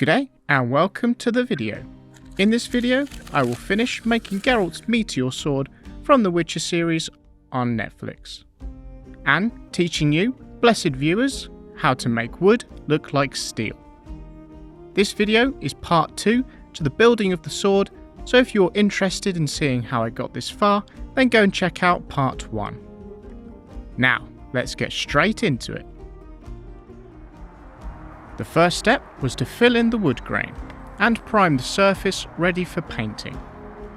G'day and welcome to the video. In this video, I will finish making Geralt's Meteor sword from the Witcher series on Netflix, and teaching you, blessed viewers, how to make wood look like steel. This video is part 2 to the building of the sword, so if you're interested in seeing how I got this far, then go and check out part 1. Now, let's get straight into it. The first step was to fill in the wood grain and prime the surface ready for painting.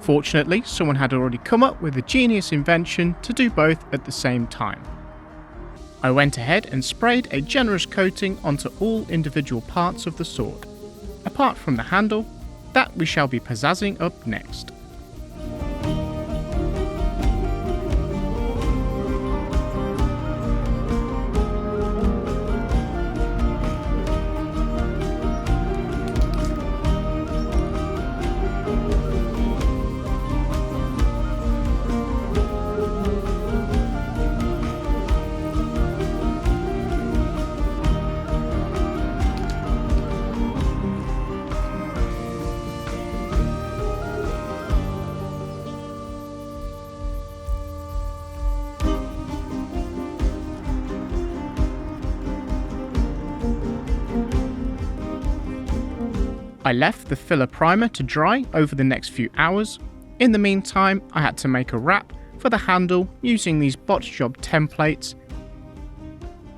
Fortunately, someone had already come up with a genius invention to do both at the same time. I went ahead and sprayed a generous coating onto all individual parts of the sword, apart from the handle, that we shall be pizzazzing up next. I left the filler primer to dry over the next few hours. In the meantime, I had to make a wrap for the handle using these botch job templates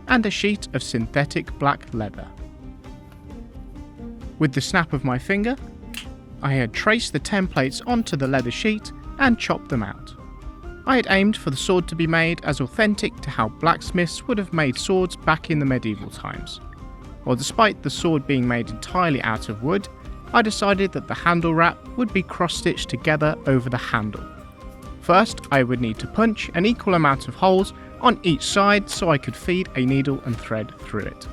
and a sheet of synthetic black leather. With the snap of my finger, I had traced the templates onto the leather sheet and chopped them out. I had aimed for the sword to be made as authentic to how blacksmiths would have made swords back in the medieval times. While despite the sword being made entirely out of wood, I decided that the handle wrap would be cross-stitched together over the handle. First, I would need to punch an equal amount of holes on each side so I could feed a needle and thread through it.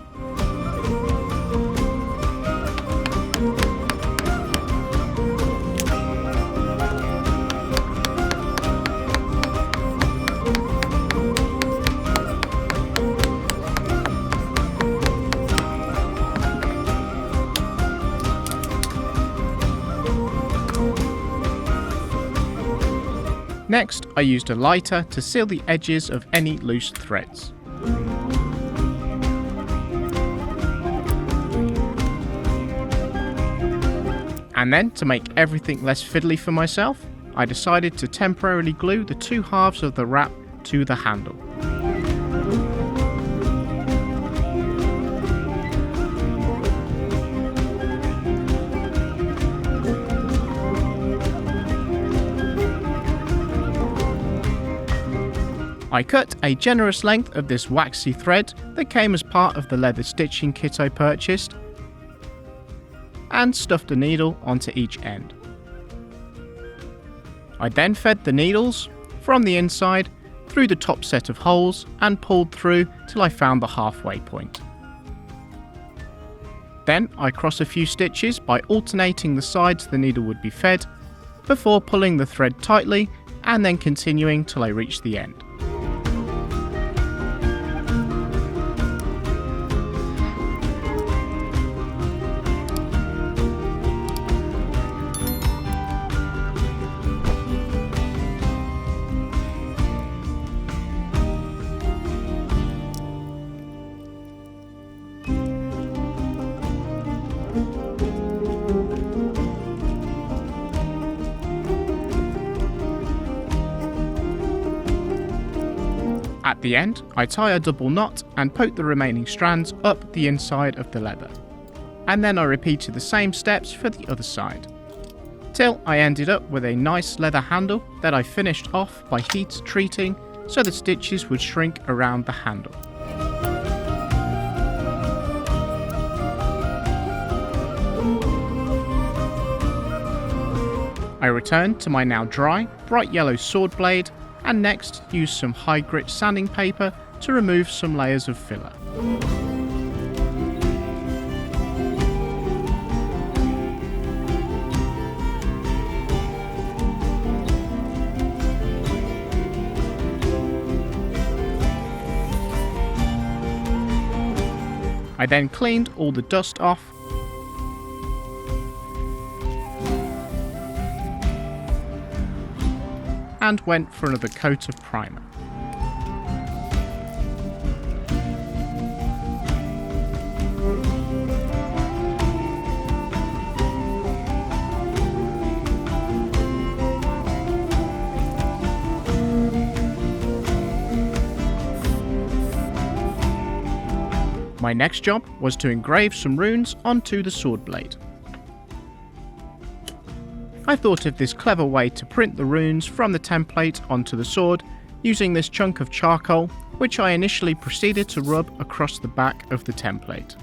Next, I used a lighter to seal the edges of any loose threads. And then, to make everything less fiddly for myself, I decided to temporarily glue the two halves of the wrap to the handle. I cut a generous length of this waxy thread that came as part of the leather stitching kit I purchased, and stuffed a needle onto each end. I then fed the needles from the inside through the top set of holes and pulled through till I found the halfway point. Then I cross a few stitches by alternating the sides the needle would be fed, before pulling the thread tightly and then continuing till I reach the end. At the end, I tie a double knot and poke the remaining strands up the inside of the leather. And then I repeated the same steps for the other side, till I ended up with a nice leather handle that I finished off by heat treating so the stitches would shrink around the handle. I returned to my now dry, bright yellow sword blade, and next use some high grit sanding paper to remove some layers of filler. I then cleaned all the dust off and went for another coat of primer. My next job was to engrave some runes onto the sword blade. I thought of this clever way to print the runes from the template onto the sword using this chunk of charcoal, which I initially proceeded to rub across the back of the template.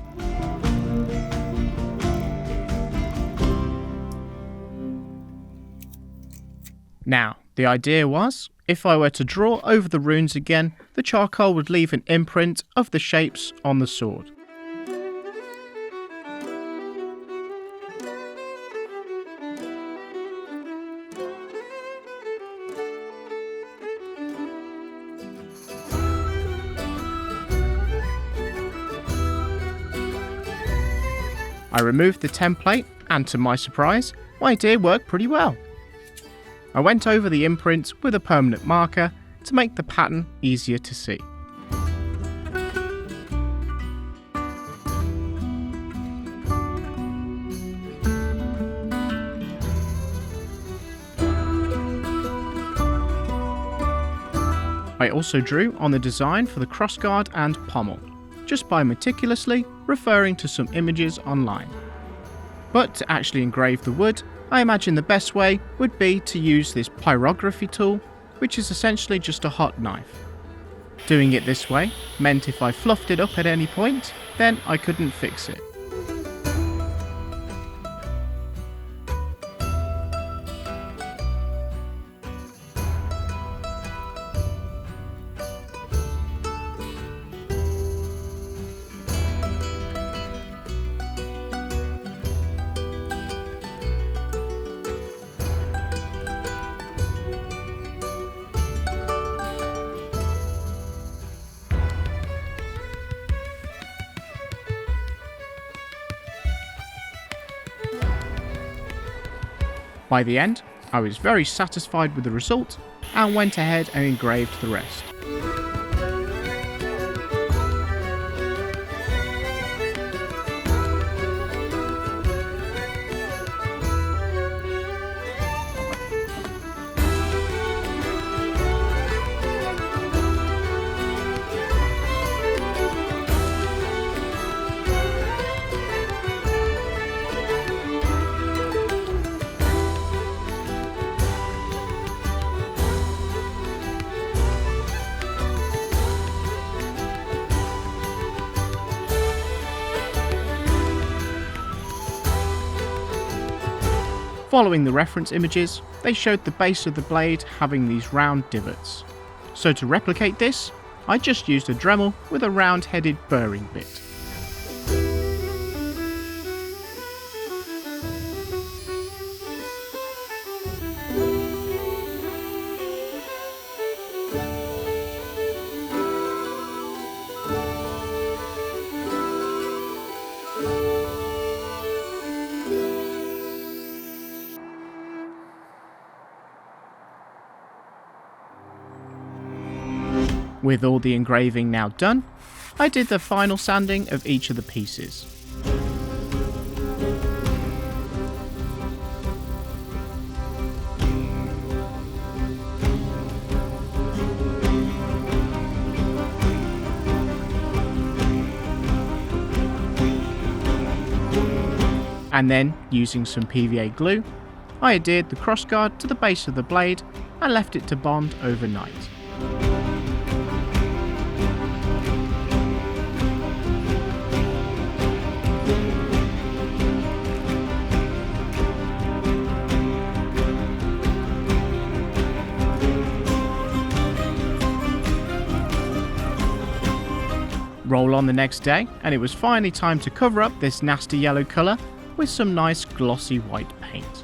Now, the idea was, if I were to draw over the runes again, the charcoal would leave an imprint of the shapes on the sword. I removed the template, and to my surprise, my idea worked pretty well. I went over the imprint with a permanent marker to make the pattern easier to see. I also drew on the design for the crossguard and pommel, just by meticulously referring to some images online. But to actually engrave the wood, I imagine the best way would be to use this pyrography tool, which is essentially just a hot knife. Doing it this way meant if I fluffed it up at any point, then I couldn't fix it. By the end, I was very satisfied with the result and went ahead and engraved the rest. Following the reference images, they showed the base of the blade having these round divots. So to replicate this, I just used a Dremel with a round-headed burring bit. With all the engraving now done, I did the final sanding of each of the pieces. And then, using some PVA glue, I adhered the crossguard to the base of the blade and left it to bond overnight. Roll on the next day, and it was finally time to cover up this nasty yellow colour with some nice glossy white paint.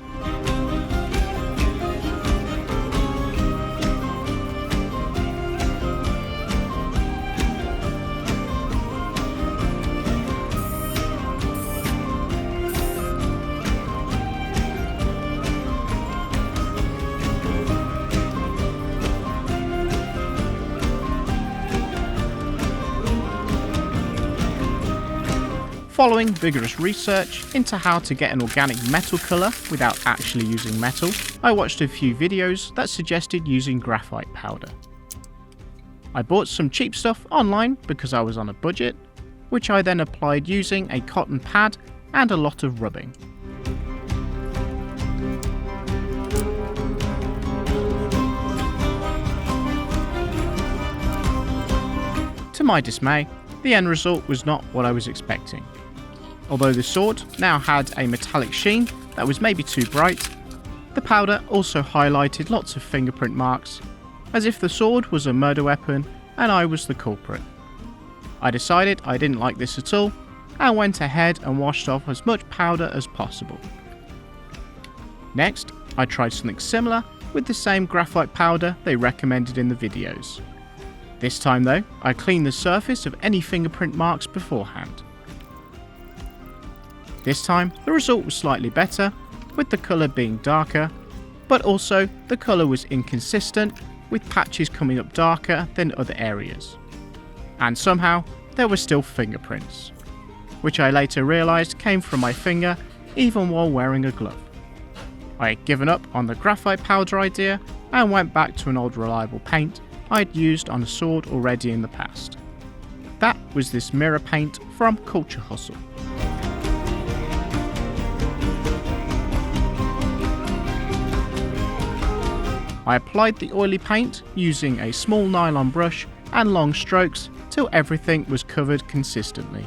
Following vigorous research into how to get an organic metal colour without actually using metal, I watched a few videos that suggested using graphite powder. I bought some cheap stuff online because I was on a budget, which I then applied using a cotton pad and a lot of rubbing. To my dismay, the end result was not what I was expecting. Although the sword now had a metallic sheen that was maybe too bright, the powder also highlighted lots of fingerprint marks, as if the sword was a murder weapon and I was the culprit. I decided I didn't like this at all and went ahead and washed off as much powder as possible. Next, I tried something similar with the same graphite powder they recommended in the videos. This time though, I cleaned the surface of any fingerprint marks beforehand. This time, the result was slightly better, with the colour being darker, but also the colour was inconsistent, with patches coming up darker than other areas. And somehow, there were still fingerprints, which I later realised came from my finger even while wearing a glove. I had given up on the graphite powder idea and went back to an old reliable paint I'd used on a sword already in the past. That was this mirror paint from Culture Hustle. I applied the oily paint using a small nylon brush and long strokes till everything was covered consistently.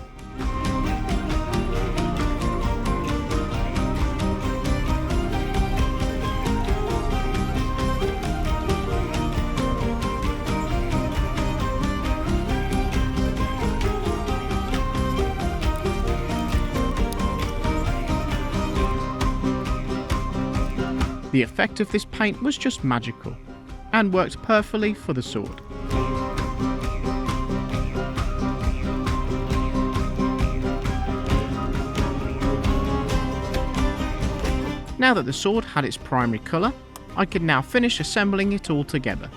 The effect of this paint was just magical, and worked perfectly for the sword. Now that the sword had its primary colour, I could now finish assembling it all together.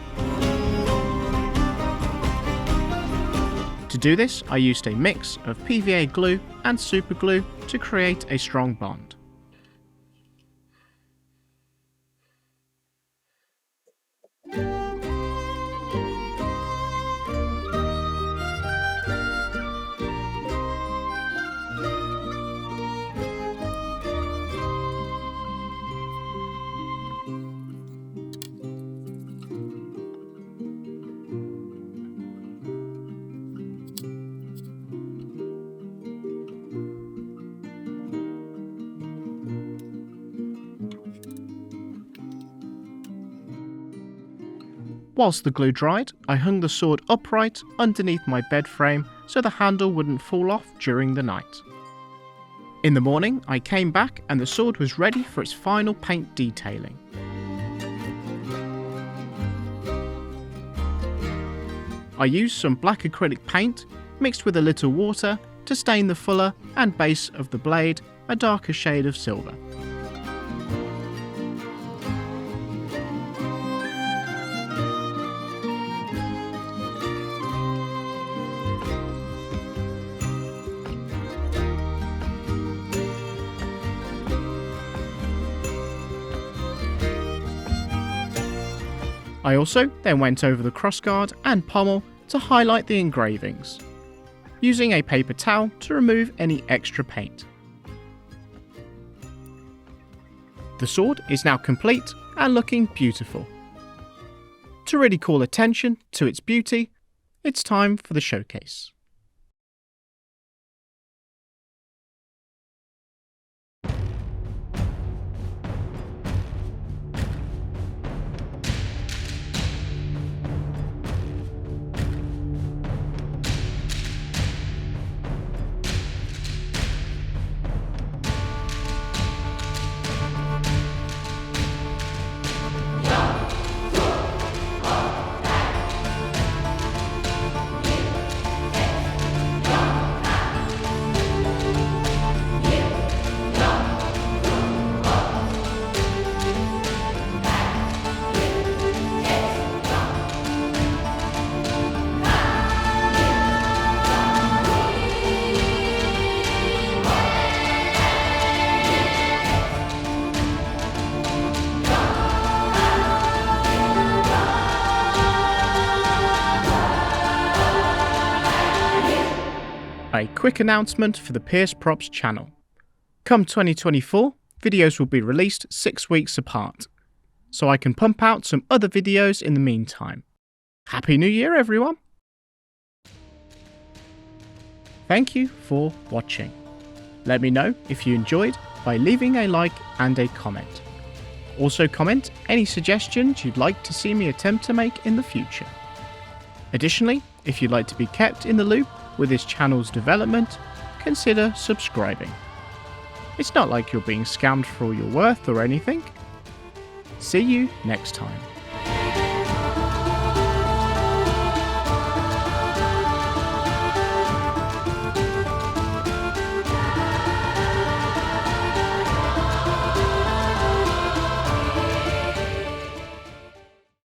To do this, I used a mix of PVA glue and super glue to create a strong bond. Whilst the glue dried, I hung the sword upright underneath my bed frame so the handle wouldn't fall off during the night. In the morning, I came back and the sword was ready for its final paint detailing. I used some black acrylic paint mixed with a little water to stain the fuller and base of the blade a darker shade of silver. I also then went over the crossguard and pommel to highlight the engravings, using a paper towel to remove any extra paint. The sword is now complete and looking beautiful. To really call attention to its beauty, it's time for the showcase. quick announcement for the Pierce Props channel. Come 2024, videos will be released 6 weeks apart, so I can pump out some other videos in the meantime. Happy New Year, everyone! Thank you for watching. Let me know if you enjoyed by leaving a like and a comment. Also comment any suggestions you'd like to see me attempt to make in the future. Additionally, if you'd like to be kept in the loop with this channel's development, consider subscribing. It's not like you're being scammed for all you're worth or anything. See you next time.